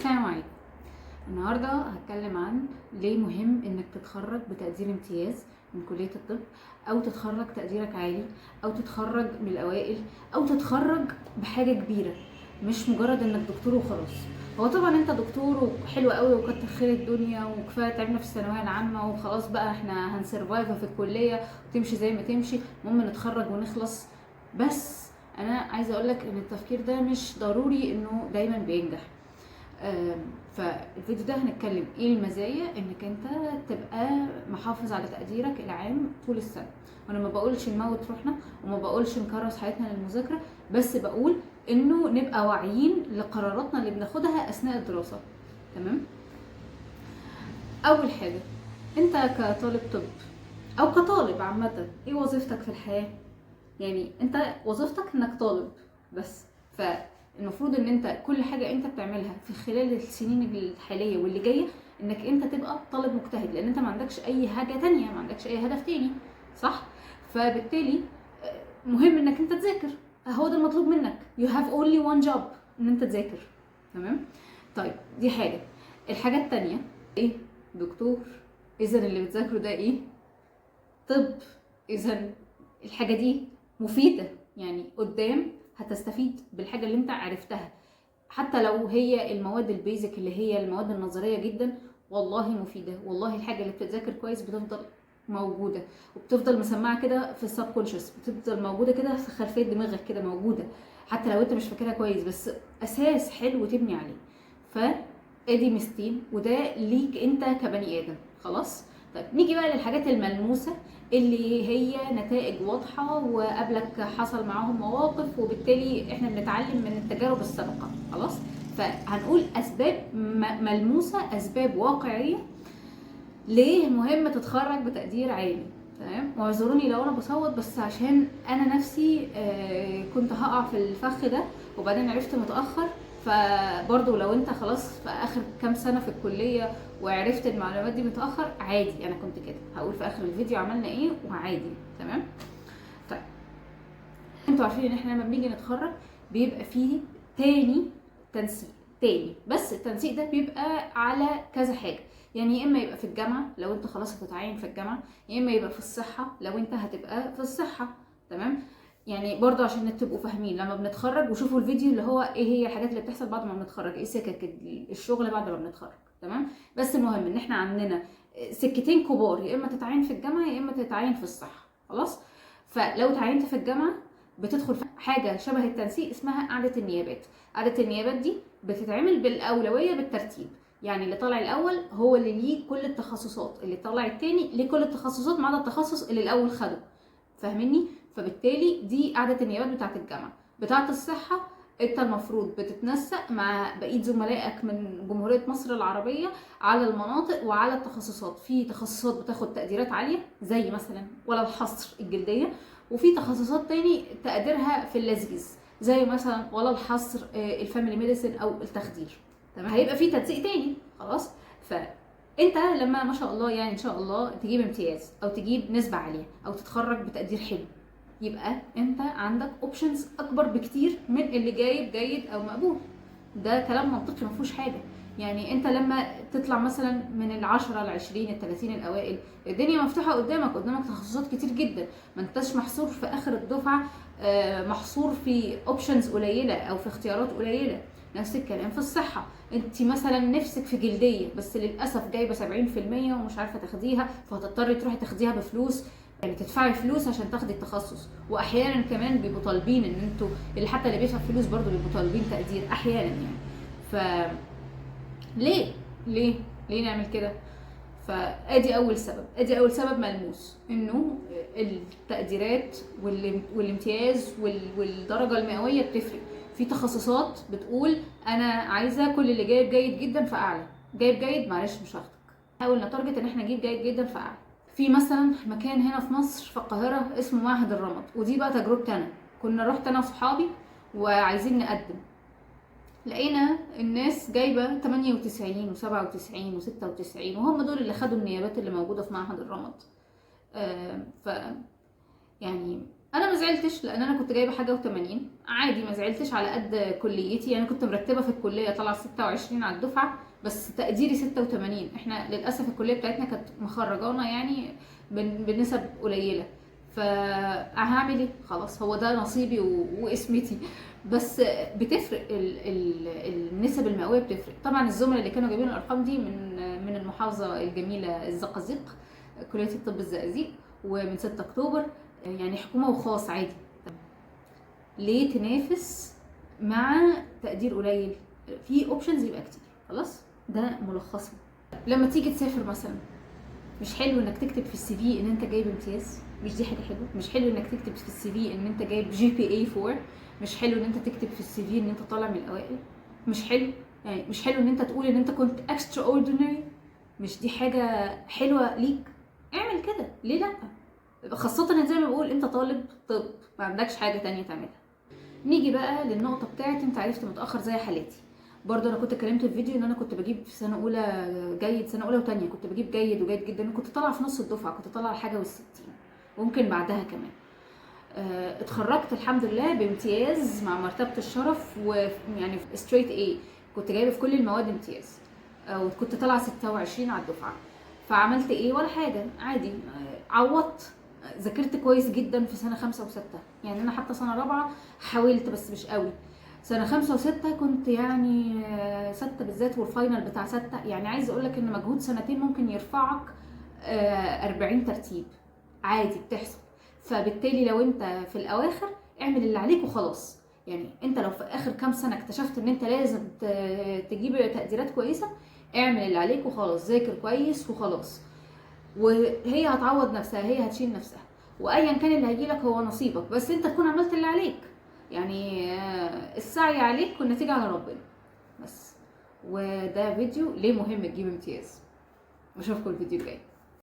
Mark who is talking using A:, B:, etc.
A: السلام عليكم. النهارده هتكلم عن ليه مهم انك تتخرج بتقدير امتياز من كلية الطب، او تتخرج تقديرك عالي، او تتخرج من الاوائل، او تتخرج بحاجة كبيرة، مش مجرد انك دكتور وخلاص. هو طبعا انت دكتور وحلو قوي وكتر خير الدنيا وكفايه تعبنا في الثانويه العامه وخلاص بقى احنا هنسرفايف في الكليه وتمشي زي ما تمشي، المهم نتخرج ونخلص. بس انا عايزه اقولك ان التفكير ده مش ضروري انه دايما بينجح. فالفيديو ده هنتكلم ايه المزايا انك انت تبقى محافظ على تقديرك العام طول السنه. وانا ما بقولش نموت روحنا وما بقولش نكرس حياتنا للمذاكره، بس بقول انه نبقى واعيين لقراراتنا اللي بناخدها اثناء الدراسه. تمام. اول حاجه، انت كطالب طب او كطالب عامه، ايه وظيفتك في الحياه؟ يعني انت وظيفتك انك طالب بس. فالمفروض ان انت كل حاجه انت بتعملها في خلال السنين الحاليه واللي جايه انك انت تبقى طالب مجتهد، لان انت ما عندكش اي حاجه تانية، ما عندكش اي هدف تاني، صح؟ فبالتالي مهم انك انت تذاكر. هو ده المطلوب منك. you have only one job، ان انت تذاكر. تمام. طيب دي حاجه. الحاجه التانية ايه؟ دكتور. اذا اللي بتذاكره ده ايه؟ طب. اذا الحاجه دي مفيده، يعني قدام هتستفيد بالحاجه اللي انت عرفتها، حتى لو هي المواد البيزك اللي هي المواد النظريه جدا. والله مفيده، والله الحاجه اللي بتتذاكر كويس بتفضل موجوده وبتفضل مسمعه كده في السبكونشس، بتفضل موجوده كده في خلفيه دماغك كده موجوده، حتى لو انت مش فاكرها كويس، بس اساس حلو تبني عليه. فادي ميزتين، وده ليك انت كبني ادم. خلاص. طيب نيجي بقى للحاجات الملموسه اللي هي نتائج واضحه وقبلك حصل معاهم مواقف، وبالتالي احنا بنتعلم من التجارب السابقه. خلاص. فهنقول اسباب ملموسه، اسباب واقعيه ليه مهم تتخرج بتقدير عالي. تمام. واعذروني لو انا بصوت، بس عشان انا نفسي كنت هقع في الفخ ده وبعدين عرفت متاخر. فبرضه لو انت خلاص في اخر كام سنه في الكليه وعرفت المعلومات دي متاخر، عادي، انا كنت كده هقول في اخر الفيديو عملنا ايه وعادي. تمام. طيب انتوا عارفين ان احنا لما بنيجي نتخرج بيبقى فيه تاني تنسيق تاني، بس التنسيق ده بيبقى على كذا حاجه. يعني يا اما يبقى في الجامعه لو انت خلاص هتتعين في الجامعه، يا اما يبقى في الصحه لو انت هتبقى في الصحه. تمام. يعني برضه عشان تبقوا فاهمين لما بنتخرج، وشوفوا الفيديو اللي هو ايه هي الحاجات اللي بتحصل بعد ما بنتخرج، ايه سكك الشغل بعد ما بنتخرج. تمام. بس المهم ان احنا عندنا سكتين كبار، يا اما تتعين في الجامعه يا اما تتعين في الصحه. خلاص. فلو تعينت في الجامعه بتدخل في حاجه شبه التنسيق اسمها قاعده النيابات. قاعده النيابات دي بتتعمل بالاولويه بالترتيب، يعني اللي طالع الاول هو اللي ليه كل التخصصات، اللي طالع التاني ليه كل التخصصات ما عدا التخصص اللي الاول خده. فاهميني؟ فبالتالي دي قاعده النيابات بتاعه الجامعه. بتاعه الصحه انت المفروض بتتنسق مع بقيه زملائك من جمهوريه مصر العربيه على المناطق وعلى التخصصات. في تخصصات بتاخد تقديرات عاليه زي مثلا ولا الحصر الجلديه، وفي تخصصات تاني تقديرها في اللذيذ زي مثلا ولا الحصر الفاميلي ميديسن او التخدير. تمام. هيبقى في تنسيق تاني. خلاص. فانت لما ما شاء الله يعني ان شاء الله تجيب امتياز او تجيب نسبه عاليه او تتخرج بتقدير حلو، يبقى انت عندك اوبشنز اكبر بكتير من اللي جايب جيد او مقبول. ده كلام منطقي ما فيهوش حاجه. يعني انت لما تطلع مثلا من ال10 ال20 ال30 الاوائل، الدنيا مفتوحه قدامك تخصصات كتير جدا، ما انتش محصور في اخر الدفعه محصور في اوبشنز قليله او في اختيارات قليله. نفس الكلام في الصحه. انت مثلا نفسك في جلديه بس للاسف جايبه 70% ومش عارفه تاخديها، فهتضطري تروحي تاخديها بفلوس، يعني تدفعي فلوس عشان تاخدي التخصص. واحيانا كمان بيبقوا طالبين ان انتوا اللي حتى اللي بيدفع فلوس برضو بيبقوا طالبين تقدير احيانا يعني. ف ليه ليه ليه نعمل كده؟ فادي اول سبب، ادي اول سبب ملموس، انه التقديرات والامتياز والدرجه المئويه بتفرق. في تخصصات بتقول انا عايزه كل اللي جايب جيد جدا فاعلى، جايب جيد معلش مش هاخدك، حاول نتارجت ان احنا نجيب جيد جدا فاعلى. في مثلا مكان هنا في مصر في القاهره اسمه معهد الرمد، ودي بقى تجربتي انا. كنا رحت انا وصحابي وعايزين نقدم، لقينا الناس جايبه 98 و97 و96، وهم دول اللي خدوا النيابات اللي موجوده في معهد الرمد. ف يعني انا ما زعلتش لان انا كنت جايبه حاجه و80 عادي، ما زعلتش على قد كليتي. يعني كنت مرتبه في الكليه طالعه 26 على الدفعه، بس تقديري 86. احنا للاسف الكليه بتاعتنا كانت مخرجانا يعني بنسب قليله، فهعمل ايه؟ خلاص هو ده نصيبي واسمتي. بس بتفرق النسب المئويه بتفرق طبعا. الزملاء اللي كانوا جايبين الارقام دي من المحافظه الجميله الزقازيق، كليه الطب الزقازيق، ومن 6 اكتوبر، يعني حكومه وخاص عادي. ليه تنافس مع تقدير قليل؟ في اوبشنز يبقى كتير. خلاص ده ملخصه. لما تيجي تسافر مثلا، مش حلو انك تكتب في السي في ان انت جايب امتياز؟ مش دي حاجه حلوه؟ مش حلو انك تكتب في السي في ان انت جايب جي بي اي 4؟ مش حلو ان انت تكتب في السي في ان انت طالع من الاوائل؟ مش حلو يعني؟ مش حلو ان انت تقول ان انت كنت اكسترا اوردينري؟ مش دي حاجه حلوه ليك؟ اعمل كده، ليه لا؟ خاصة ان زي ما بقول انت طالب طب، ما عندكش حاجة تانية تعملها. نيجي بقى للنقطة بتاعت انت عرفت متأخر زي حالتي. برضه انا كنت اتكلمت في فيديو ان انا كنت بجيب في سنة اولى جيد، سنة اولى وتانية كنت بجيب جيد وجيد جدا، وكنت طالعة في نص الدفعة، كنت طالعة حاجة و60 وممكن بعدها كمان. اتخرجت الحمد لله بامتياز مع مرتبة الشرف، ويعني ستريت اي، كنت جايبة في كل المواد امتياز، وكنت طالعة 26 على الدفعة. فعملت ايه؟ ولا حاجة، عادي. عوضت، ذاكرت كويس جدا في سنة 5 و6. يعني انا حتى سنة رابعة حاولت بس مش قوي. سنة 5 و6 كنت يعني 6 بالذات والفاينل بتاع 6، يعني عايز اقولك ان مجهود سنتين ممكن يرفعك 40 ترتيب، عادي بتحصل. فبالتالي لو انت في الاواخر اعمل اللي عليك وخلاص. يعني انت لو في اخر كام سنة اكتشفت ان انت لازم تجيب تقديرات كويسة، اعمل اللي عليك وخلاص، ذاكر كويس وخلاص، وهي هتعوض نفسها، هي هتشيل نفسها. وايا كان اللي هيجيلك هو نصيبك، بس انت تكون عملت اللي عليك. يعني السعي عليك والنتيجة على ربنا بس. وده فيديو ليه مهم تجيب امتياز. اشوفكم الفيديو الجاي.